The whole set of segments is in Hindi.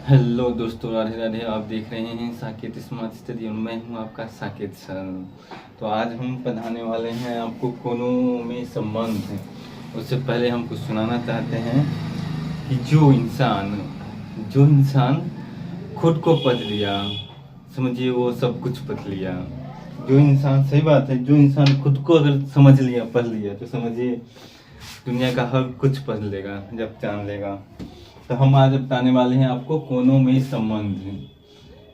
हेलो दोस्तों, राधे राधे। आप देख रहे हैं साकेत स्मार्ट स्टडी और मैं हूं आपका साकेत सर। तो आज हम पढ़ाने वाले हैं आपको कोनों में संबंध है। उससे पहले हम कुछ सुनाना चाहते हैं कि जो इंसान खुद को पढ़ लिया, समझिए वो सब कुछ पढ़ लिया। जो इंसान, सही बात है, जो इंसान खुद को अगर समझ लिया, पढ़ लिया, तो समझिए दुनिया का हर कुछ पढ़ लेगा, जब जान लेगा। तो हम आज बताने वाले हैं आपको कोनों में संबंध,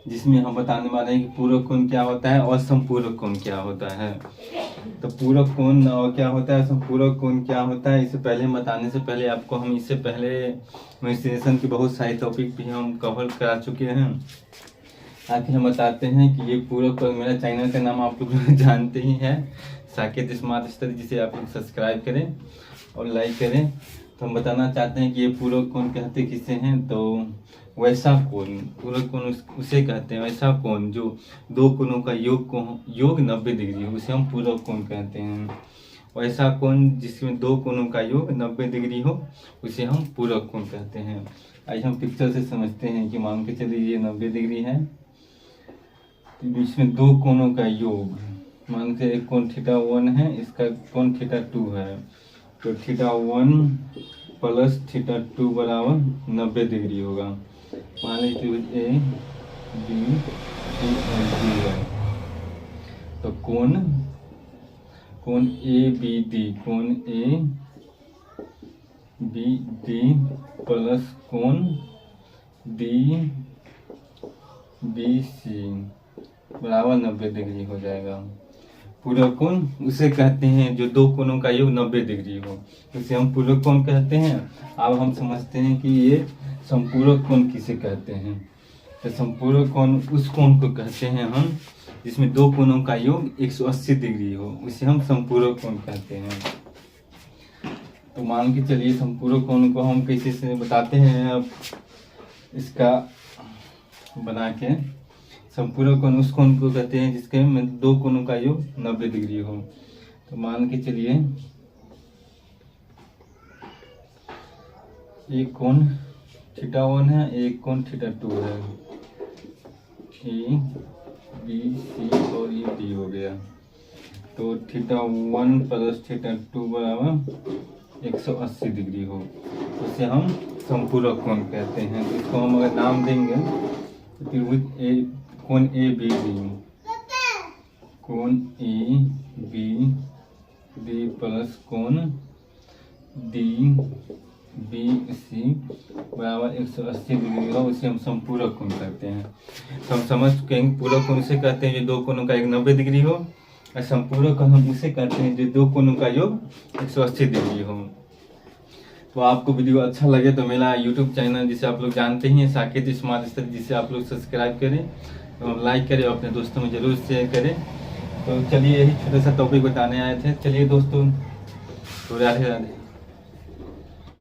जिसमें हम बताने वाले हैं कि पूरक कोण क्या होता है और संपूरक कोण क्या होता है। तो पूरक कोण और क्या होता है, संपूरक कोण क्या होता है, इससे पहले बताने से पहले आपको हम इससे पहले मेंस्ट्रुएशन की बहुत सारे टॉपिक भी हम कवर करा चुके हैं। आखिर हम बताते हैं कि ये पूरक कोण, मेरा चैनल का नाम आप लोग जानते ही है, साकेत स्मार्ट स्टडी, जिसे आप लोग सब्सक्राइब करें और लाइक करें। तो हम बताना चाहते हैं कि ये पूरक कोण कहते किसे हैं। तो वैसा कोण, पूरक कोण उसे कहते हैं, वैसा कोण जो दो कोणों का योग 90 डिग्री हो, उसे हम पूरक कोण कहते हैं। वैसा कोण जिसमें दो कोणों का योग 90 डिग्री हो, उसे हम पूरक कोण कहते हैं। आइए हम पिक्चर से समझते हैं कि मान के चलिए ये 90 डिग्री है, तो बीच में दो कोणों का योग, मान के एक कोण θ1 है, इसका कोण θ2 है, तो θ1 प्लस θ2 बराबर 90 डिग्री होगा। मान लीजिए ए बी सी और डी है, तो कोण ए बी डी, कोण ए बी डी प्लस कोण डी बी सी बराबर 90 डिग्री हो जाएगा। पूरक कोण उसे कहते हैं जो दो कोणों का योग 90 डिग्री हो, उसे हम पूरक कोण कहते हैं। अब हम समझते हैं कि ये संपूरक कोण किसे कहते हैं। तो संपूरक कोण उस कोण को कहते हैं हम जिसमें दो कोणों का योग 180 डिग्री हो, उसे हम संपूरक कोण कहते हैं। तो मान के चलिए संपूरक कोण को हम कैसे से बताते हैं, अब इसका बना के। संपूरक कोण उस कोण को कहते हैं जिसके में दो कोणों का योग 90 डिग्री हो। तो मान के चलिए एक कोण θ1 है, एक कोण θ2 है, ए बी सी और ये डी हो गया। तो θ1 प्लस θ2 बराबर 180 डिग्री हो, उसे हम संपूरक कोण कहते हैं। तो इसको हम अगर नाम देंगे तो त्रिभुज कोण ए बी डी, कोण ए बी डी प्लस कोण डी बी सी बराबर 180 डिग्री हो, उसे हम संपूरक कोण कहते हैं। तो हम समझ चुके हैं पूरक कोण उसे कहते हैं जो दो कोणों का योग 90 डिग्री हो, और संपूरक कोण हम उसे कहते हैं जो दो कोणों का योग 180 डिग्री हो। तो आपको वीडियो अच्छा लगे तो मेरा यूट्यूब चैनल, जिसे आप लोग जानते ही हैं, साकेत स्मार्ट स्टडी, जिसे आप लोग सब्सक्राइब करें और लाइक करें और अपने दोस्तों में ज़रूर शेयर करें। तो चलिए यही छोटा सा टॉपिक बताने आए थे। चलिए दोस्तों, तो राधे राधे।